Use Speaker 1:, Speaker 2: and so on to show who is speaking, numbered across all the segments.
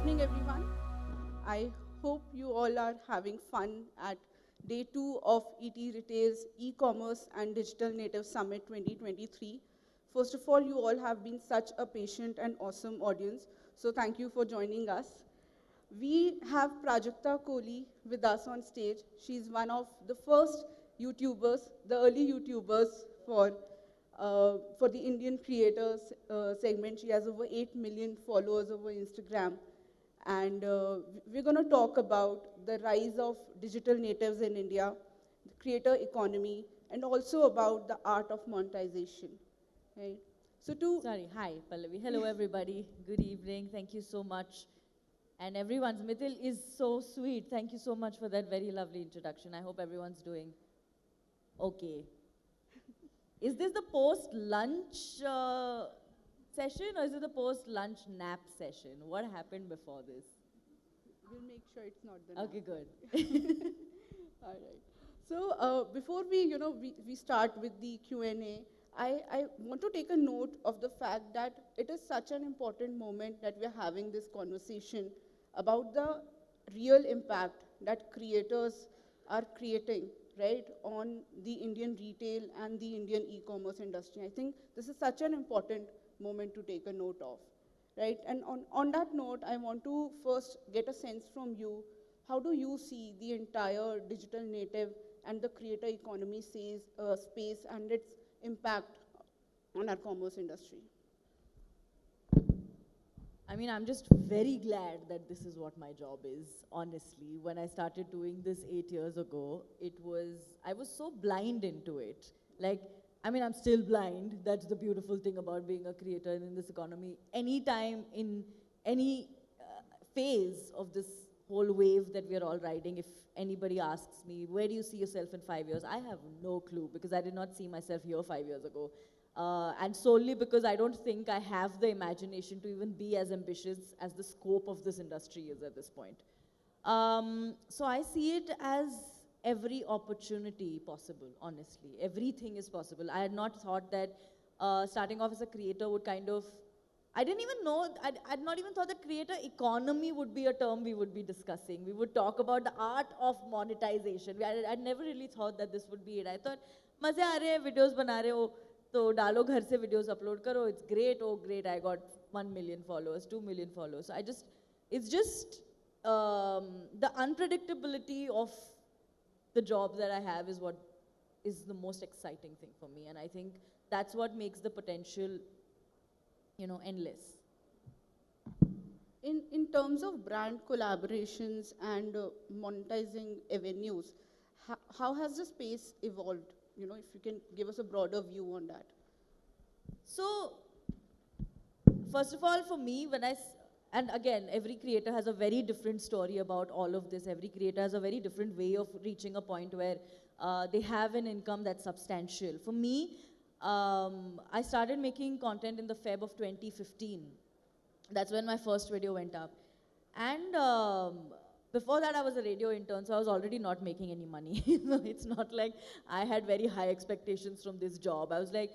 Speaker 1: evening, everyone. I hope you all are having fun at day 2 of ETRetail's e-commerce and digital native summit 2023. First of all, you all have been such a patient and awesome audience, so thank you for joining us. We have Prajakta Koli with us on stage. She's one of the first YouTubers, the early YouTubers for the Indian creators segment. She has over 8 million followers over Instagram. And we're going to talk about the rise of digital natives in India, the creator economy, and also about the art of monetization. Right?
Speaker 2: Sorry, hi, Pallavi. Hello, everybody. Good evening. Thank you so much. And everyone's Mithil is so sweet. Thank you so much for that very lovely introduction. I hope everyone's doing okay. Is this the post-lunch session or is it the post-lunch nap session? What happened before this?
Speaker 1: We'll make sure it's not the
Speaker 2: Okay,
Speaker 1: nap.
Speaker 2: good.
Speaker 1: All right. So before we start with the Q&A, I want to take a note of the fact that it is such an important moment that we're having this conversation about the real impact that creators are creating, right, on the Indian retail and the Indian e-commerce industry. I think this is such an important moment to take a note of, right? And on that note, I want to first get a sense from you. How do you see the entire digital native and the creator economy space and its impact on our commerce industry?
Speaker 2: I mean, I'm just very glad that this is what my job is, honestly. When I started doing this 8 years ago, I was so blind into it. Like, I mean, I'm still blind. That's the beautiful thing about being a creator in this economy. Anytime in any phase of this whole wave that we're all riding, if anybody asks me, where do you see yourself in 5 years? I have no clue because I did not see myself here 5 years ago. And solely because I don't think I have the imagination to even be as ambitious as the scope of this industry is at this point. So I see it as every opportunity possible, honestly. Everything is possible. I had not thought that starting off as a creator would kind of, I didn't even know, I'd not even thought that creator economy would be a term we would be discussing. We would talk about the art of monetization. I'd never really thought that this would be it. I thought, मजे आ रहे हैं, videos बना रहे हो, तो डालो घर से videos upload करो, it's great, oh great, I got 1 million followers, 2 million followers. It's just the unpredictability of the job that I have is what is the most exciting thing for me. And I think that's what makes the potential, endless.
Speaker 1: In terms of brand collaborations and monetizing avenues, how has the space evolved? If you can give us a broader view on that.
Speaker 2: So, first of all, for me, and again, every creator has a very different story about all of this. Every creator has a very different way of reaching a point where they have an income that's substantial. For me, I started making content in the Feb of 2015. That's when my first video went up. And before that, I was a radio intern, so I was already not making any money. It's not like I had very high expectations from this job. I was like,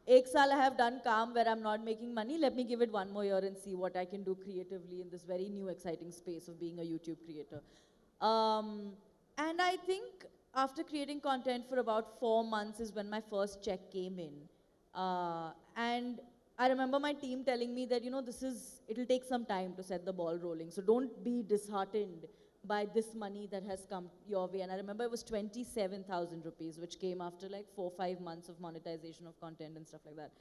Speaker 2: ek saal I have done kaam where I'm not making money. Let me give it 1 more year and see what I can do creatively in this very new, exciting space of being a YouTube creator. And I think after creating content for about 4 months is when my first check came in. And I remember my team telling me that, it'll take some time to set the ball rolling. So don't be disheartened by this money that has come your way. And I remember it was 27,000 rupees, which came after like 4-5 months of monetization of content and stuff like that.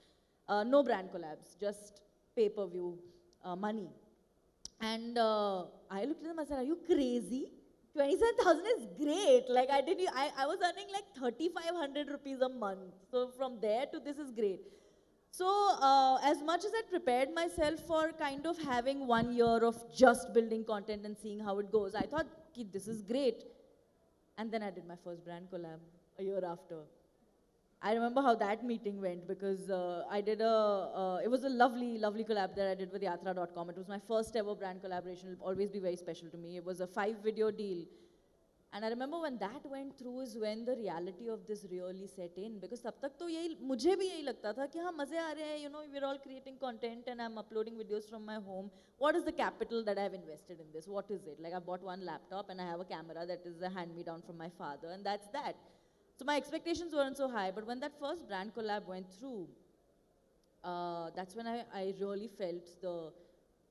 Speaker 2: No brand collabs, just pay-per-view money. And I looked at them and said, are you crazy? 27,000 is great. Like I was earning like 3,500 rupees a month. So from there to this is great. So as much as I prepared myself for kind of having 1 year of just building content and seeing how it goes, I thought, this is great. And then I did my first brand collab a year after. I remember how that meeting went because it was a lovely, lovely collab that I did with ETRETail. It was my first ever brand collaboration. It'll always be very special to me. It was a 5-video deal. And I remember when that went through is when the reality of this really set in. Because तब तक तो यही मुझे भी यही लगता था कि हाँ मजे आ रहे हैं, you know, we're all creating content and I'm uploading videos from my home. What is the capital that I've invested in this? What is it? Like I bought one laptop and I have a camera that is a hand-me-down from my father, and that's that. So my expectations weren't so high. But when that first brand collab went through, that's when I really felt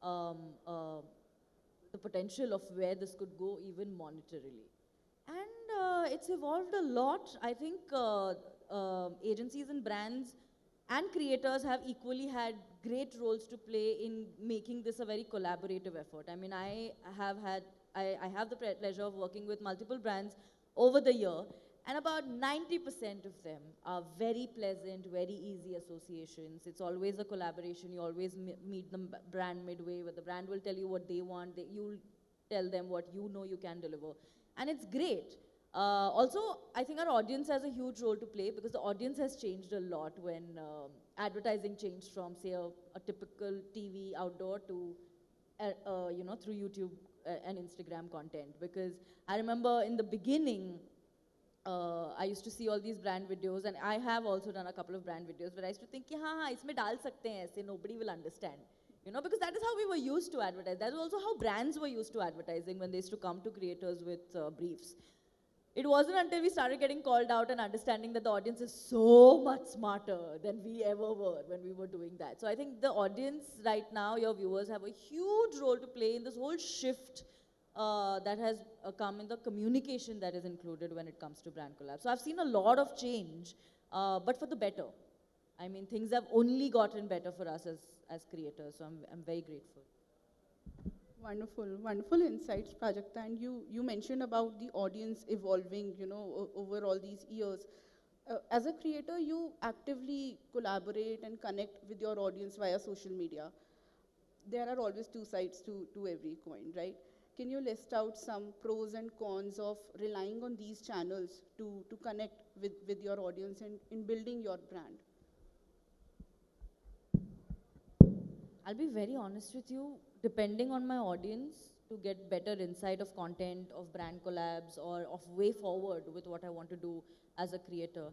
Speaker 2: um, uh, the potential of where this could go even monetarily. And it's evolved a lot. I think agencies and brands and creators have equally had great roles to play in making this a very collaborative effort. I mean, I have the pleasure of working with multiple brands over the year, and about 90% of them are very pleasant, very easy associations. It's always a collaboration. You always meet the brand midway, where the brand will tell you what they want, you'll tell them what you know you can deliver. And it's great. Also, I think our audience has a huge role to play, because the audience has changed a lot when advertising changed from, say, a typical TV outdoor to, you know, through YouTube and Instagram content. Because I remember in the beginning, I used to see all these brand videos, and I have also done a couple of brand videos, but I used to think, कि हाँ हाँ इसमें डाल सकते हैं ऐसे, nobody will understand. You know, because that is how we were used to advertise. That is also how brands were used to advertising when they used to come to creators with briefs. It wasn't until we started getting called out and understanding that the audience is so much smarter than we ever were when we were doing that. So I think the audience right now, your viewers, have a huge role to play in this whole shift that has come in the communication that is included when it comes to brand collabs. So I've seen a lot of change, but for the better. I mean, things have only gotten better for us as creators, so I'm very grateful.
Speaker 1: Wonderful, wonderful insights, Prajakta. And you mentioned about the audience evolving, you know, over all these years. As a creator, you actively collaborate and connect with your audience via social media. There are always two sides to every coin, right? Can you list out some pros and cons of relying on these channels to connect with your audience and in building your brand?
Speaker 2: I'll be very honest with you, depending on my audience, to get better insight of content, of brand collabs, or of way forward with what I want to do as a creator,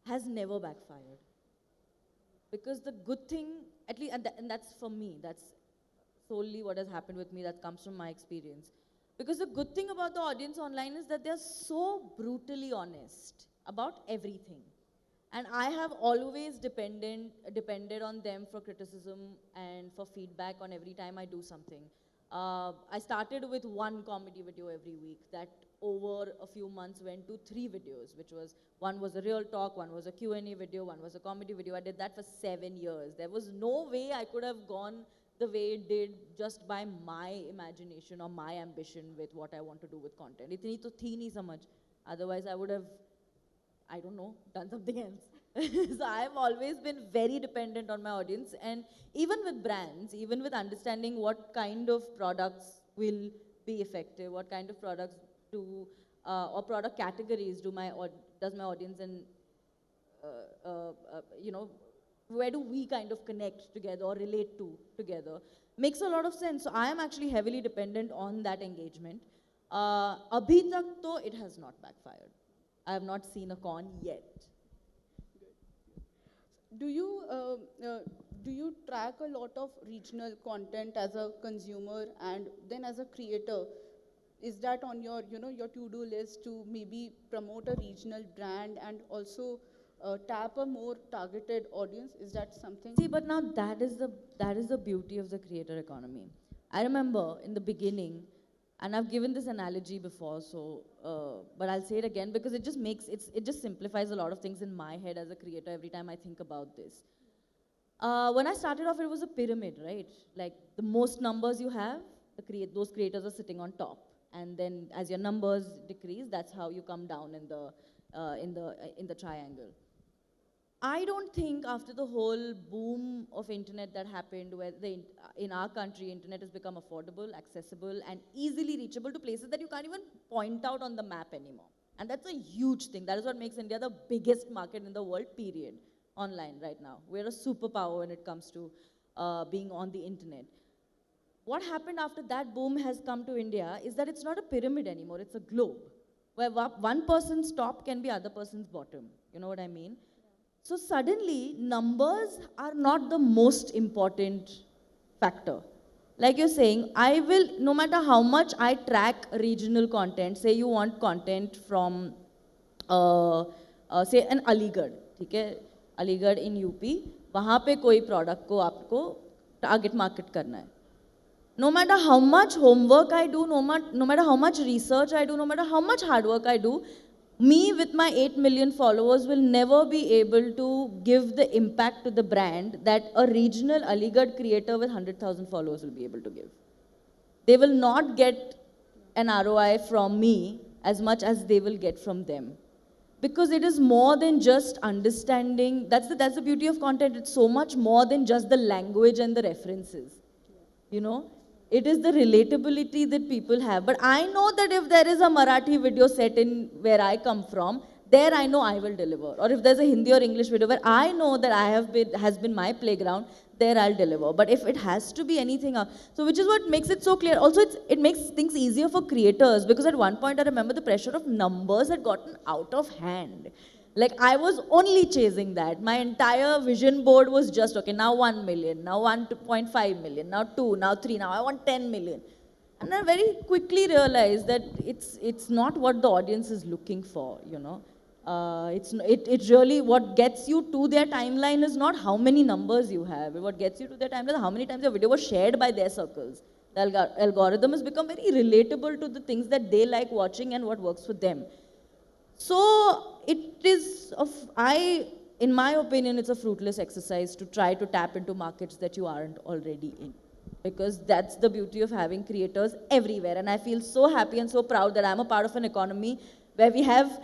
Speaker 2: has never backfired. Because the good thing, at least, and that's for me, that's solely what has happened with me, that comes from my experience. Because the good thing about the audience online is that they're so brutally honest about everything. And I have always depended on them for criticism and for feedback on every time I do something. I started with one comedy video every week that over a few months went to 3 videos, which was, one was a real talk, one was a Q&A video, one was a comedy video. I did that for 7 years. There was no way I could have gone the way it did just by my imagination or my ambition with what I want to do with content. Itni to thi nahi samajh. Otherwise I would have, I don't know, done something else. So I've always been very dependent on my audience, and even with brands, even with understanding what kind of products will be effective, what kind of products do, or product categories does my audience, and you know, where do we kind of connect together or relate to together, makes a lot of sense. So I am actually heavily dependent on that engagement. Abhi tak to it has not backfired. I have not seen a con yet.
Speaker 1: Do you track a lot of regional content as a consumer, and then as a creator, is that on your, you know, your to-do list to maybe promote a regional brand and also tap a more targeted audience? Is that something?
Speaker 2: See, but now that is the beauty of the creator economy. I remember in the beginning, and I've given this analogy before, so but I'll say it again because it just simplifies a lot of things in my head as a creator every time I think about this. When I started off, it was a pyramid, right? Like the most numbers you have, those creators are sitting on top, and then as your numbers decrease, that's how you come down in the triangle. I don't think after the whole boom of internet that happened, where in our country, internet has become affordable, accessible, and easily reachable to places that you can't even point out on the map anymore. And that's a huge thing. That is what makes India the biggest market in the world, period, online right now. We're a superpower when it comes to being on the internet. what happened after that boom has come to India is that it's not a pyramid anymore, it's a globe. Where one person's top can be other person's bottom. You know what I mean? So suddenly, numbers are not the most important factor. Like you're saying, I will, no matter how much I track regional content, say you want content from, say, an Aligarh, ठीक है? Aligarh in UP, वहाँ पे कोई product को आपको target market करना है. No matter how much homework I do, no matter how much research I do, no matter how much hard work I do, me with my 8 million followers will never be able to give the impact to the brand that a regional Aligarh creator with 100,000 followers will be able to give. They will not get an ROI from me as much as they will get from them. Because it is more than just understanding, that's the beauty of content, it's so much more than just the language and the references, you know? It is the relatability that people have. But I know that if there is a Marathi video set in where I come from, there I know I will deliver. Or if there's a Hindi or English video where I know that has been my playground, there I'll deliver. But if it has to be anything else, so which is what makes it so clear. Also, it makes things easier for creators because at one point I remember the pressure of numbers had gotten out of hand. Like I was only chasing that. My entire vision board was just, okay, now 1 million, now 1.5 million, now 2, now 3, now I want 10 million. And I very quickly realized that it's not what the audience is looking for, you know. It really, what gets you to their timeline is not how many numbers you have. What gets you to their timeline is how many times your video was shared by their circles. The algorithm has become very relatable to the things that they like watching and what works for them. So it is, in my opinion, it's a fruitless exercise to try to tap into markets that you aren't already in. Because that's the beauty of having creators everywhere. And I feel so happy and so proud that I'm a part of an economy where we have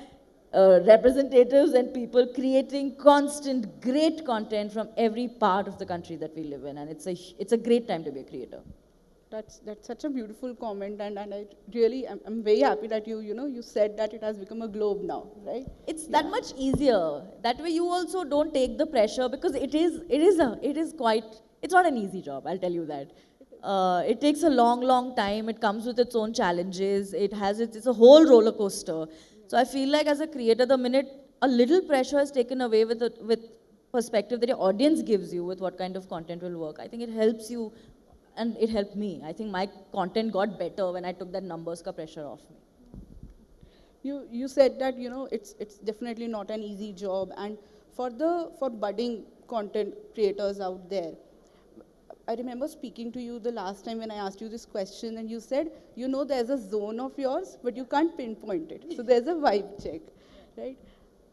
Speaker 2: representatives and people creating constant, great content from every part of the country that we live in. And it's a great time to be a creator.
Speaker 1: That's such a beautiful comment, and I really I'm very happy that you said that it has become a globe now, right?
Speaker 2: It's that much easier. That way you also don't take the pressure because it's not an easy job, I'll tell you that. It takes a long time. It comes with its own challenges. It's a whole roller coaster. So I feel like as a creator, the minute a little pressure is taken away with perspective that your audience gives you with what kind of content will work, I think it helps you. And it helped me. I think my content got better when I took that numbers ka pressure off me.
Speaker 1: You said that it's definitely not an easy job, and for budding content creators out there, I remember speaking to you the last time when I asked you this question, and you said there's a zone of yours, but you can't pinpoint it. So there's a vibe check, right?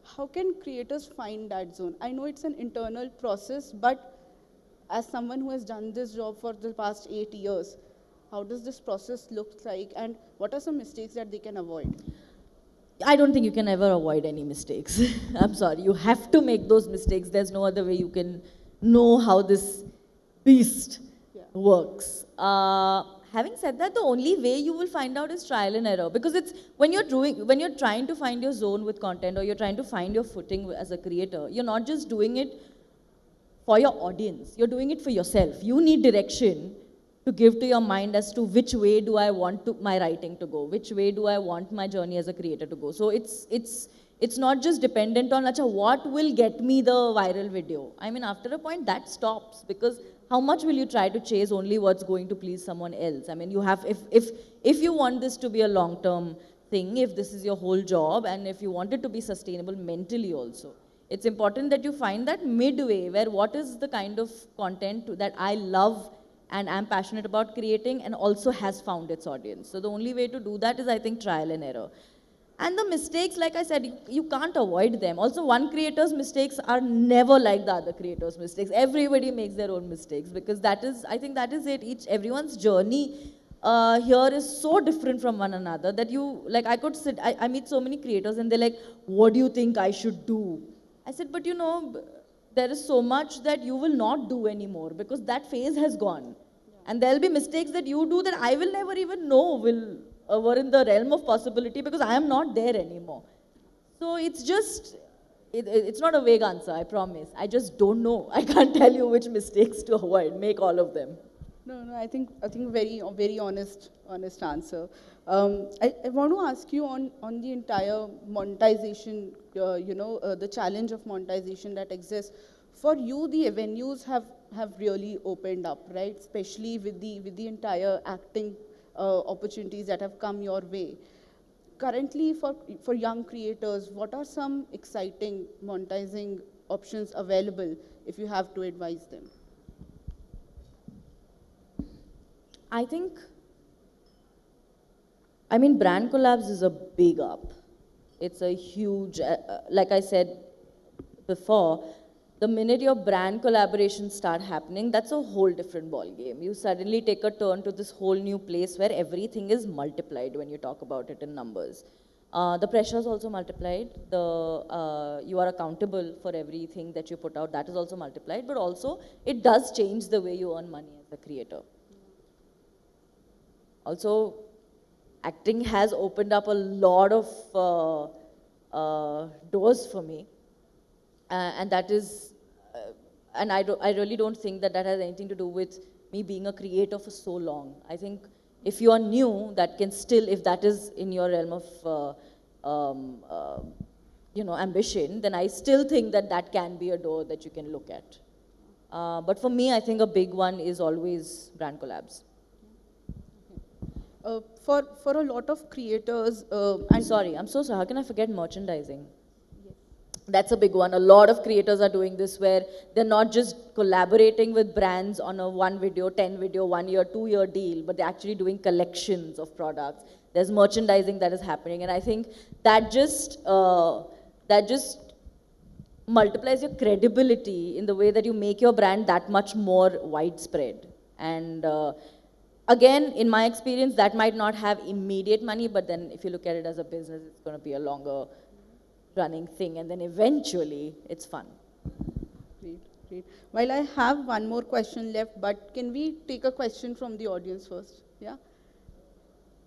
Speaker 1: How can creators find that zone? I know it's an internal process, but as someone who has done this job for the past 8 years, how does this process look like, and what are some mistakes that they can avoid?
Speaker 2: I don't think you can ever avoid any mistakes. I'm sorry, you have to make those mistakes. There's no other way you can know how this beast works. Having said that, the only way you will find out is trial and error, because it's when you're trying to find your zone with content, or you're trying to find your footing as a creator, you're not just doing it for your audience, you're doing it for yourself. You need direction to give to your mind as to which way do I want my writing to go, which way do I want my journey as a creator to go. So it's not just dependent on what will get me the viral video. I mean, after a point that stops, because how much will you try to chase only what's going to please someone else? I mean, you have, if you want this to be a long-term thing, if this is your whole job, and if you want it to be sustainable mentally also, it's important that you find that midway where what is the kind of content that I love and am passionate about creating and also has found its audience. So the only way to do that is, I think, trial and error. And the mistakes, like I said, you can't avoid them. Also, one creator's mistakes are never like the other creator's mistakes. Everybody makes their own mistakes, because I think that is it. Everyone's journey here is so different from one another that I meet so many creators and they're like, what do you think I should do? I said, but there is so much that you will not do anymore, because that phase has gone. And there'll be mistakes that you do that I will never even know were in the realm of possibility, because I am not there anymore. So it's just, it's not a vague answer, I promise. I just don't know. I can't tell you which mistakes to avoid. Make all of them.
Speaker 1: No, I think very honest answer. I want to ask you on the entire monetization, the challenge of monetization that exists. For you, the avenues have really opened up, right? Especially with the entire acting opportunities that have come your way. Currently, for young creators, what are some exciting monetizing options available if you have to advise them?
Speaker 2: I think, I mean, brand collabs is a big up. It's a huge, like I said before, the minute your brand collaborations start happening, that's a whole different ball game. You suddenly take a turn to this whole new place where everything is multiplied when you talk about it in numbers. The pressure is also multiplied. You are accountable for everything that you put out. That is also multiplied. But also, it does change the way you earn money as a creator. Also, acting has opened up a lot of doors for me. And that is, I really don't think that has anything to do with me being a creator for so long. I think if you are new, that can still, if that is in your realm of, ambition, then I still think that that can be a door that you can look at. But for me, I think a big one is always brand collabs.
Speaker 1: For a lot of creators,
Speaker 2: I'm sorry, I'm so sorry. How can I forget merchandising? That's a big one. A lot of creators are doing this where they're not just collaborating with brands on a 1 video, 10 video, 1 year, 2 year deal, but they're actually doing collections of products. There's merchandising that is happening, and I think that just multiplies your credibility in the way that you make your brand that much more widespread. And again, in my experience, that might not have immediate money, but then if you look at it as a business, it's going to be a longer running thing, and then eventually it's fun.
Speaker 1: Great. While I have one more question left, but can we take a question from the audience first? Yeah?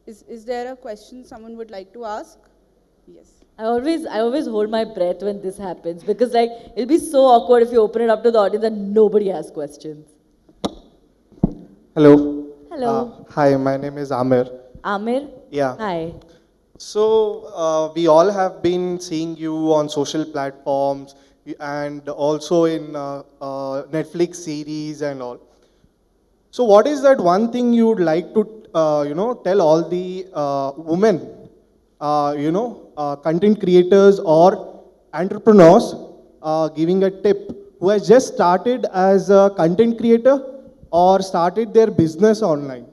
Speaker 1: Is there a question someone would like to ask? Yes.
Speaker 2: I always hold my breath when this happens because like it'll be so awkward if you open it up to the audience and nobody has questions.
Speaker 3: Hello.
Speaker 2: Hello.
Speaker 3: Hi, my name is Amir.
Speaker 2: Amir?
Speaker 3: Yeah.
Speaker 2: Hi.
Speaker 3: So, we all have been seeing you on social platforms and also in Netflix series and all. So, what is that one thing you would like to, tell all the women, content creators or entrepreneurs, giving a tip who has just started as a content creator or started their business online?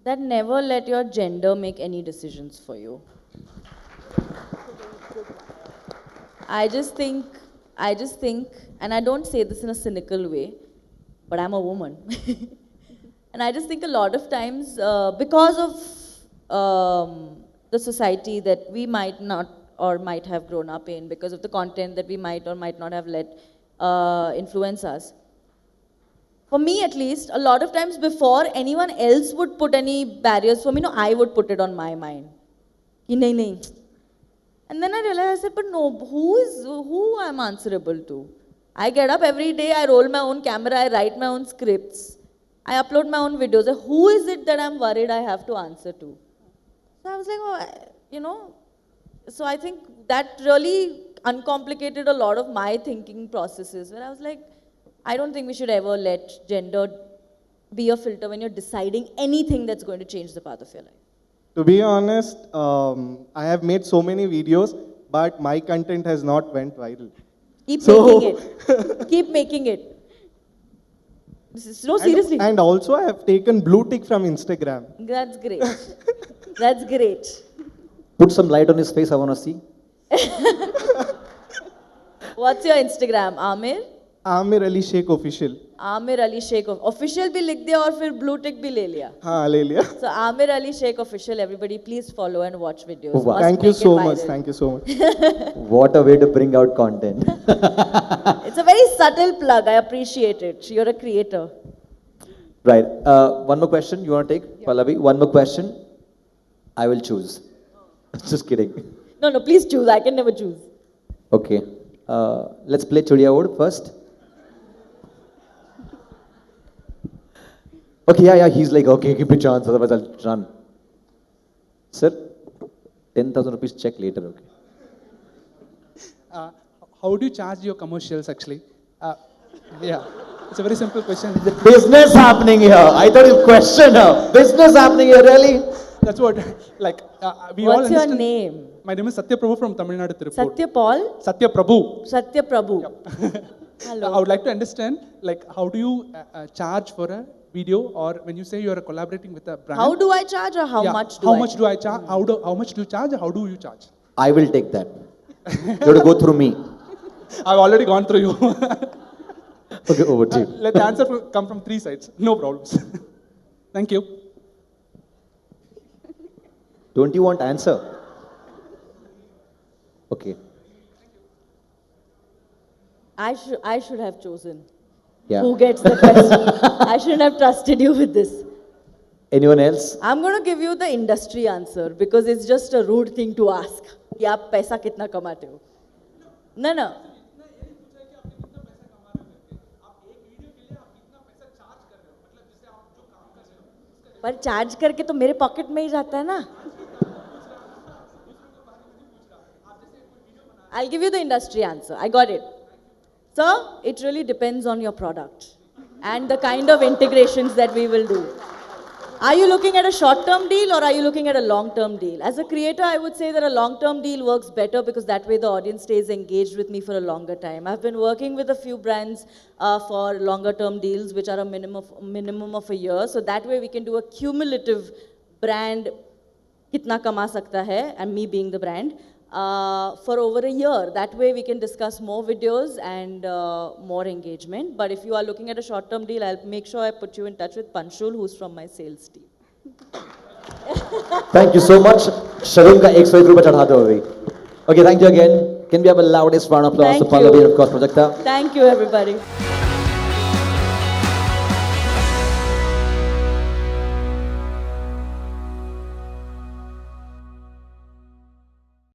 Speaker 2: That never let your gender make any decisions for you. I just think, and I don't say this in a cynical way, but I'm a woman. And I just think a lot of times, because of the society that we might not or might have grown up in, because of the content that we might or might not have let influence us, for me at least, a lot of times before anyone else would put any barriers for me, no, I would put it on my mind. Ki nahi, nahi. And then I realized, I said, but no, who I'm answerable to? I get up every day, I roll my own camera, I write my own scripts, I upload my own videos. Who is it that I'm worried I have to answer to? So I was like, so I think that really uncomplicated a lot of my thinking processes, where I was like, I don't think we should ever let gender be a filter when you're deciding anything that's going to change the path of your life.
Speaker 3: To be honest, I have made so many videos, but my content has not went viral.
Speaker 2: Keep making it. Keep making it. No, seriously.
Speaker 3: And also I have taken blue tick from Instagram.
Speaker 2: That's great. That's great.
Speaker 4: Put some light on his face, I want to see.
Speaker 2: What's your Instagram, Amir?
Speaker 3: Amir Ali Sheikh Official.
Speaker 2: Amir Ali Sheikh Official भी लिख दिया और फिर blue tick भी ले लिया.
Speaker 3: हाँ, ले लिया.
Speaker 2: So Amir Ali Sheikh Official, everybody please follow and watch videos.
Speaker 4: Oh, wow.
Speaker 3: Thank you so much. Thank you so much.
Speaker 4: What a way to bring out content.
Speaker 2: It's a very subtle plug. I appreciate it. You're a creator.
Speaker 4: Right. One more question. You want to take? Yeah. Pallavi, one more question. I will choose. Just kidding.
Speaker 2: No, please choose. I can never choose.
Speaker 4: Okay. Let's play Chudiya Wood first. Okay, yeah, he's like, okay, give me a chance, otherwise I'll run. Sir, 10,000 rupees check later, okay?
Speaker 5: Uh, how do you charge your commercials actually? Yeah, it's a very simple question.
Speaker 4: Business happening here. I thought you questioned her. Business happening here, really?
Speaker 5: That's what, like, we all
Speaker 2: What's your
Speaker 5: understand.
Speaker 2: name?
Speaker 5: My name is Satya Prabhu from Tamil Nadu, Tirupur.
Speaker 2: Satya Paul?
Speaker 5: Satya Prabhu.
Speaker 2: Satya Prabhu.
Speaker 5: I
Speaker 2: Hello.
Speaker 5: would like to understand, like, how do you charge for a video, or when you say you are collaborating with a brand?
Speaker 2: How do I charge or how
Speaker 5: yeah,
Speaker 2: much do
Speaker 5: how
Speaker 2: I
Speaker 5: much do I charge? How much do you charge? How do you charge?
Speaker 4: I will take that. You have to go through me.
Speaker 5: I've already gone through you.
Speaker 4: Okay, over to you.
Speaker 5: Let the answer come from three sides. No problems. Thank you.
Speaker 4: Don't you want answer? Okay.
Speaker 2: I should have chosen.
Speaker 4: Yeah.
Speaker 2: Who gets the question? I shouldn't have trusted you with this.
Speaker 4: Anyone else?
Speaker 2: I'm going to give you the industry answer because it's just a rude thing to ask. कि आप पैसा कितना कमाते हो? No, no. पर charge करके तो मेरे पॉकेट में ही जाता है ना. I'll give you the industry answer. I got it. Sir, it really depends on your product and the kind of integrations that we will do. Are you looking at a short-term deal or are you looking at a long-term deal? As a creator, I would say that a long-term deal works better because that way the audience stays engaged with me for a longer time. I've been working with a few brands for longer-term deals, which are a minimum of a year. So that way we can do a cumulative brand, kitna kama sakta hai, and me being the brand, for over a year. That way we can discuss more videos and more engagement. But if you are looking at a short-term deal, I'll make sure I put you in touch with Panshul, who's from my sales team.
Speaker 4: Thank you so much. Sharun ka 101 rupees chadha do abhi. Okay, thank you again. Can we have a loudest round of applause
Speaker 2: Thank
Speaker 4: to Pallavi
Speaker 2: you.
Speaker 4: and of course Prajakta?
Speaker 2: Thank you, everybody.